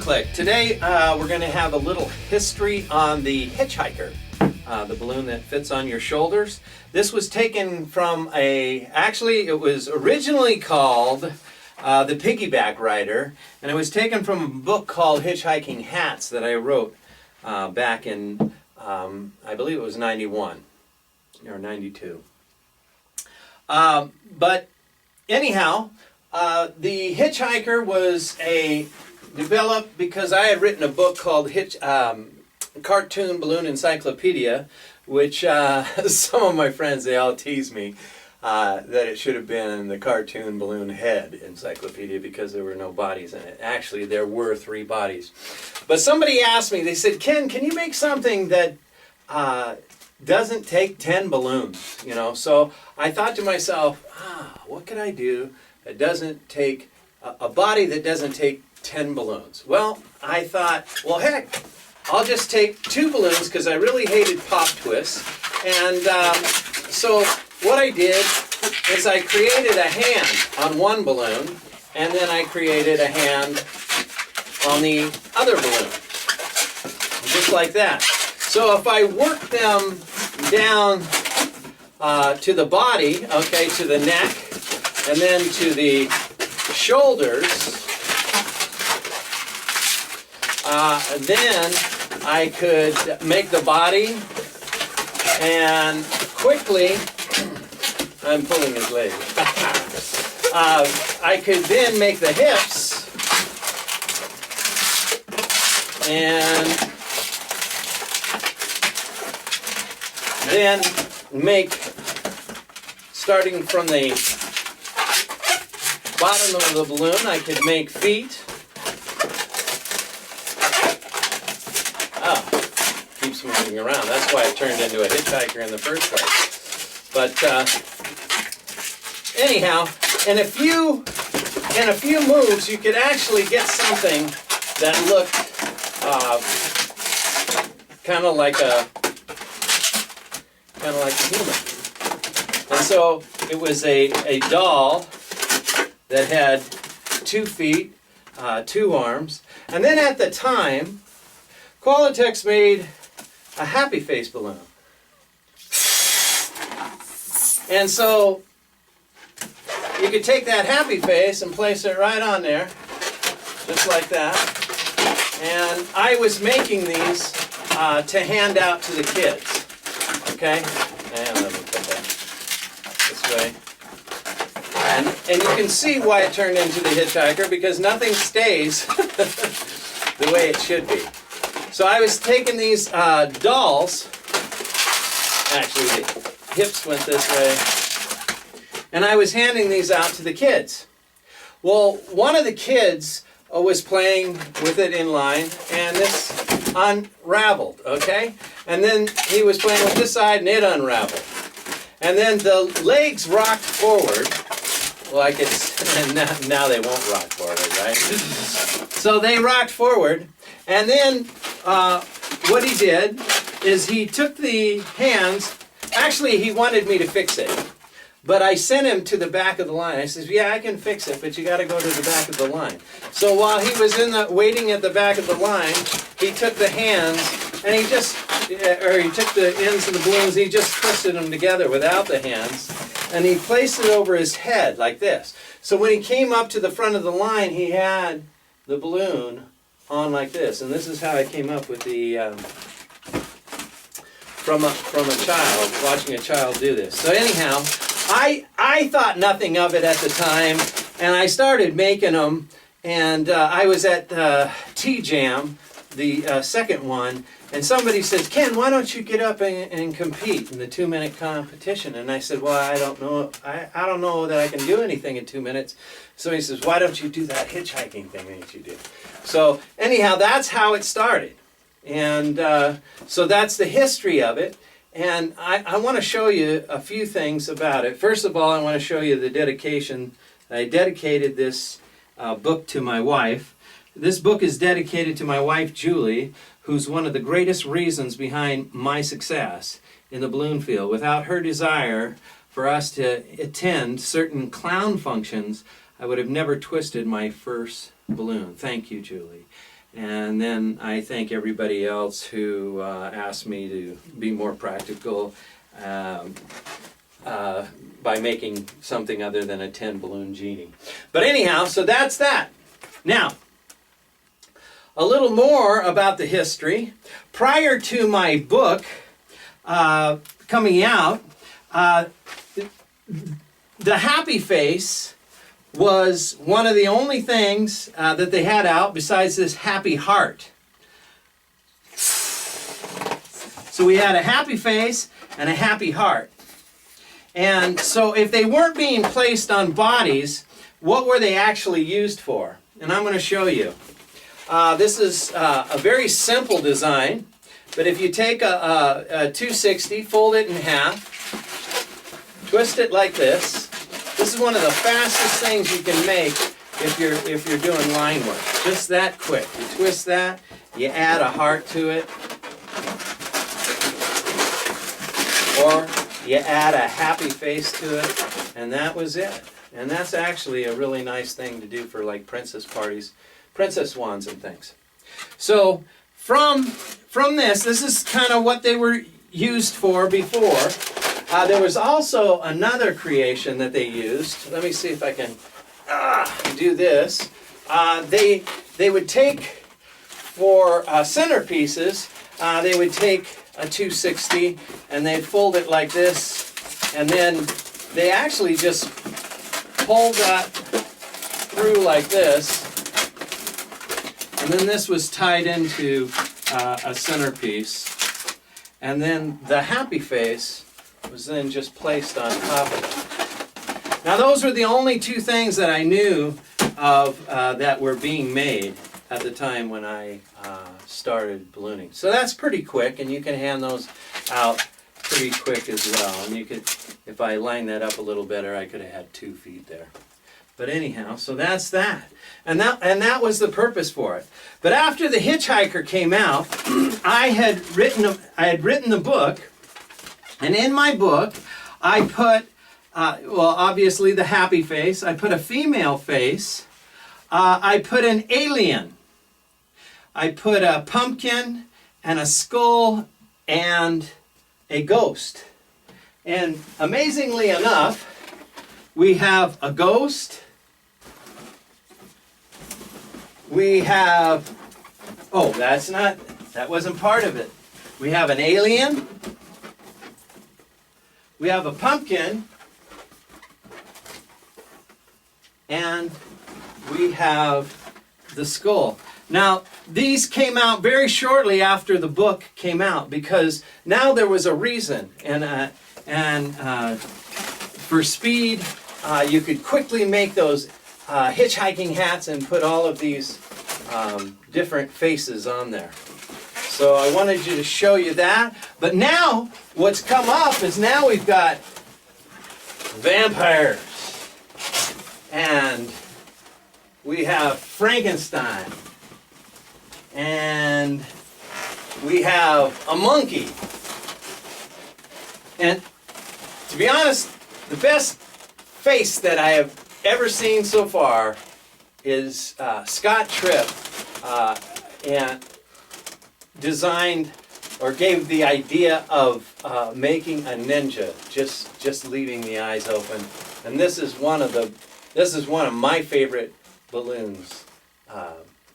BalloonClick. Today we're going to have a little history on the Hitchhiker, the balloon that fits on your shoulders. This was taken from actually it was originally called the Piggyback Rider, and it was taken from a book called Hitchhiking Hats that I wrote back in, I believe it was 91 or 92. But anyhow, the Hitchhiker was developed because I had written a book called Cartoon Balloon Encyclopedia, which some of my friends, they all tease me that it should have been the Cartoon Balloon Head Encyclopedia because there were no bodies in it. Actually, there were 3 bodies. But somebody asked me, they said, Ken, can you make something that doesn't take 10 balloons? You know, so I thought to myself, what could I do that doesn't take a body that doesn't take 10 balloons? Well, I thought, well, heck, I'll just take 2 balloons because I really hated pop twists. And so what I did is I created a hand on one balloon, and then I created a hand on the other balloon, just like that. So if I work them down to the body, okay, to the neck, and then to the shoulders, then I could make the body, and quickly, I'm pulling his leg. I could then make the hips, and then make, starting from the bottom of the balloon, I could make feet. Keeps moving around. That's why it turned into a hitchhiker in the first place. But anyhow, in a few moves, you could actually get something that looked kind of like a human. And so it was a doll that had 2 feet, 2 arms, and then at the time, Qualitex made a happy face balloon. And so you could take that happy face and place it right on there, just like that. And I was making these to hand out to the kids. Okay? And let me put that this way. And you can see why it turned into the Hitchhiker, because nothing stays the way it should be. So I was taking these dolls, actually the hips went this way, and I was handing these out to the kids. Well, one of the kids was playing with it in line, and this unraveled, okay? And then he was playing with this side, and it unraveled. And then the legs rocked forward, like it's, and now they won't rock forward, right? So they rocked forward, and then what he did is he took the hands, actually he wanted me to fix it, but I sent him to the back of the line. I said, yeah, I can fix it, but you got to go to the back of the line. So while he was waiting at the back of the line, he took the hands, and he took the ends of the balloons, he just twisted them together without the hands, and he placed it over his head like this. So when he came up to the front of the line, he had the balloon on like this, and this is how I came up with the from a child, watching a child do this. So anyhow, I thought nothing of it at the time, and I started making them, and I was at T-Jam, the second one, and somebody says, Ken, why don't you get up and compete in the 2-minute competition? And I said, well, I don't know. I don't know that I can do anything in 2 minutes. So he says, why don't you do that hitchhiking thing that you did? So anyhow, that's how it started. And so that's the history of it. And I want to show you a few things about it. First of all, I want to show you the dedication. I dedicated this book to my wife. This book is dedicated to my wife, Julie, who's one of the greatest reasons behind my success in the balloon field. Without her desire for us to attend certain clown functions, I would have never twisted my first balloon. Thank you, Julie. And then I thank everybody else who asked me to be more practical by making something other than a 10 balloon genie. But anyhow, so that's that. Now, a little more about the history. Prior to my book coming out, the happy face was one of the only things that they had out besides this happy heart. So we had a happy face and a happy heart. And so if they weren't being placed on bodies, what were they actually used for? And I'm going to show you. This is a very simple design, but if you take a 260, fold it in half, twist it like this. This is one of the fastest things you can make if you're doing line work. Just that quick. You twist that, you add a heart to it, or you add a happy face to it, and that was it. And that's actually a really nice thing to do for like princess parties, princess wands and things. So from this is kind of what they were used for before. There was also another creation that they used. Let me see if I can do this. They would take, for centerpieces, they would take a 260 and they'd fold it like this, and then they actually just pulled that through like this, and then this was tied into a centerpiece, and then the happy face was then just placed on top of it. Now those were the only two things that I knew of that were being made at the time when I started ballooning. So that's pretty quick, and you can hand those out pretty quick as well. And you could, if I line that up a little better, I could have had 2 feet there. But anyhow, so that's that. And that was the purpose for it. But after the Hitchhiker came out, I had written the book, and in my book, I put, well, obviously the happy face. I put a female face. I put an alien. I put a pumpkin and a skull and a ghost. And amazingly enough, we have a ghost. We have, oh, that wasn't part of it. We have an alien. We have a pumpkin. And we have the skull. Now, these came out very shortly after the book came out, because now there was a reason, and for speed, you could quickly make those hitchhiking hats and put all of these different faces on there. So I wanted you to show you that. But now, what's come up is now we've got vampires, and we have Frankenstein, and we have a monkey. And to be honest, the best face that I have ever seen so far is Scott Tripp, and designed or gave the idea of making a ninja, just leaving the eyes open. And this is one of my favorite balloons,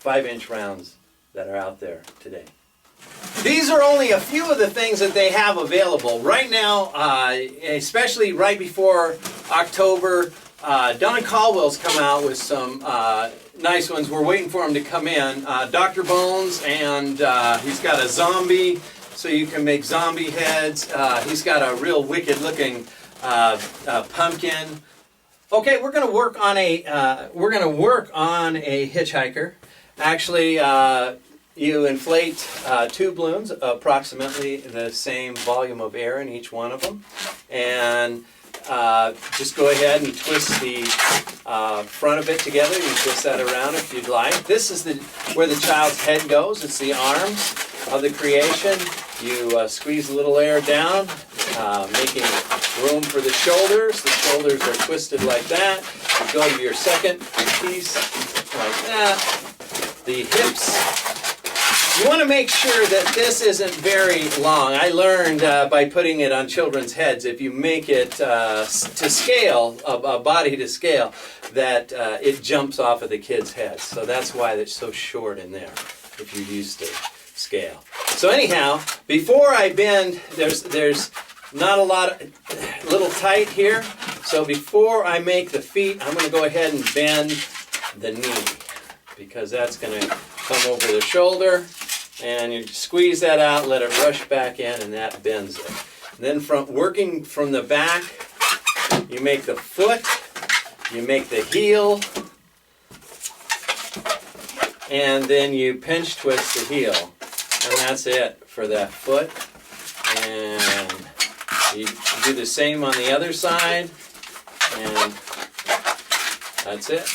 5-inch rounds that are out there today. These are only a few of the things that they have available right now, especially right before October. Don Caldwell's come out with some nice ones. We're waiting for him to come in. Dr. Bones, and he's got a zombie, so you can make zombie heads. He's got a real wicked looking pumpkin. Okay, we're going to work on a hitchhiker. Actually, you inflate 2 balloons, approximately the same volume of air in each one of them, and just go ahead and twist the front of it together. You can twist that around if you'd like. This is where the child's head goes. It's the arms of the creation. You squeeze a little air down, making room for the shoulders. The shoulders are twisted like that. You go to your second piece like that. the hips. You want to make sure that this isn't very long. I learned by putting it on children's heads, if you make it to scale, a body to scale, that it jumps off of the kids' heads. So that's why it's so short in there, if you're used to scale. So anyhow, before I bend, there's not a lot, a little tight here. So before I make the feet, I'm going to go ahead and bend the knee, because that's going to come over the shoulder. And you squeeze that out, let it rush back in, and that bends it. And then working from the back, you make the foot, you make the heel, and then you pinch twist the heel. And that's it for that foot. And you do the same on the other side, and that's it.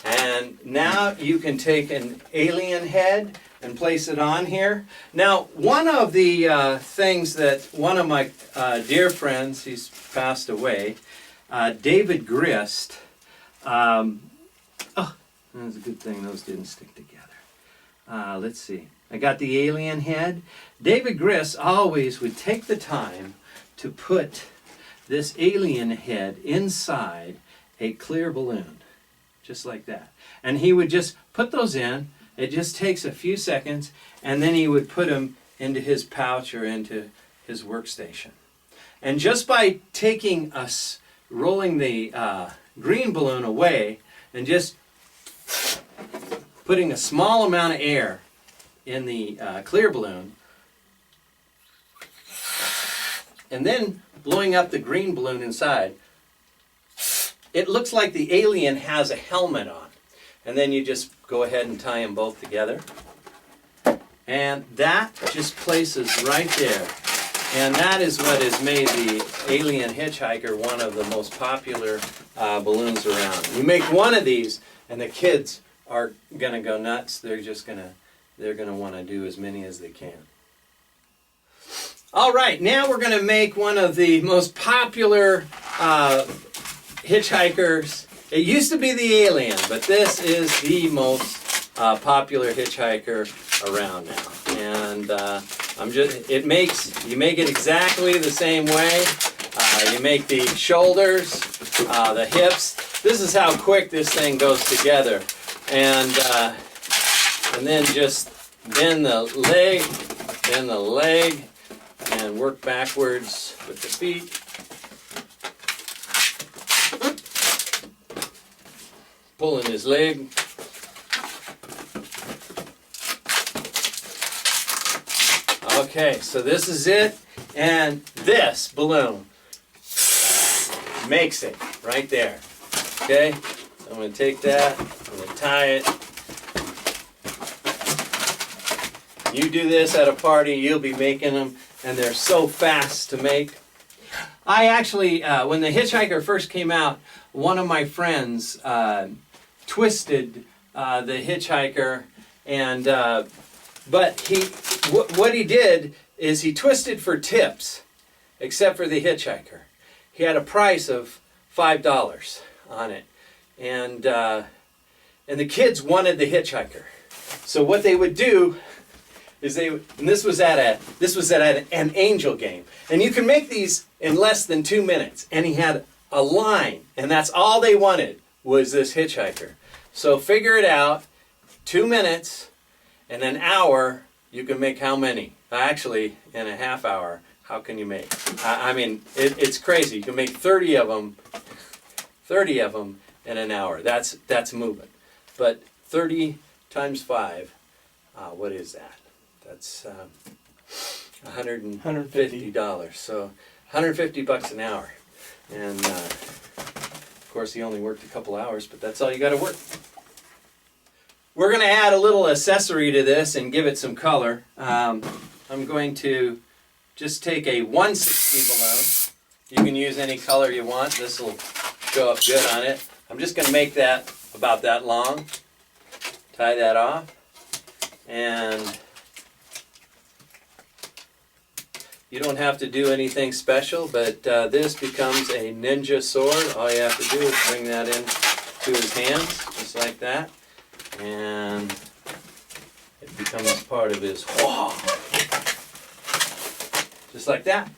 And now you can take an alien head and place it on here. Now, one of the things that one of my dear friends, he's passed away, David Grist, oh, that's a good thing those didn't stick together. Let's see. I got the alien head. David Grist always would take the time to put this alien head inside a clear balloon, just like that. And he would just put those in. It just takes a few seconds, and then he would put them into his pouch or into his workstation. And just by rolling the green balloon away and just putting a small amount of air in the clear balloon, and then blowing up the green balloon inside, it looks like the alien has a helmet on. And then you just go ahead and tie them both together. And that just places right there. And that is what has made the Alien Hitchhiker one of the most popular balloons around. You make one of these, and the kids are going to go nuts. They're going to want to do as many as they can. All right, now we're going to make one of the most popular hitchhikers. It used to be the Alien, but this is the most popular hitchhiker around now. And you make it exactly the same way. You make the shoulders, the hips. This is how quick this thing goes together. And then just bend the leg, and work backwards with the feet. Pulling his leg. Okay, so this is it, and this balloon makes it right there. Okay, so I'm going to take that, I'm going to tie it. You do this at a party, you'll be making them, and they're so fast to make. I actually, when the Hitchhiker first came out, one of my friends twisted the Hitchhiker, and but what he did is he twisted for tips, except for the Hitchhiker. He had a price of $5 on it, and the kids wanted the Hitchhiker. So what they would do is this was at an Angel game, and you can make these in less than 2 minutes. And he had a line, and that's all they wanted was this Hitchhiker. So figure it out, 2 minutes, in an hour, you can make how many? Actually, in a half hour, how can you make? I mean, it's crazy. You can make 30 of them in an hour. That's moving. But 30 times 5, what is that? That's $150. So $150 an hour. And of course, he only worked a couple hours, but that's all you got to work. We're going to add a little accessory to this and give it some color. I'm going to just take a 160 balloon. You can use any color you want. This will show up good on it. I'm just going to make that about that long. Tie that off. And you don't have to do anything special, but this becomes a ninja sword. All you have to do is bring that in to his hands, just like that. And and it becomes part of his wah. Just like that.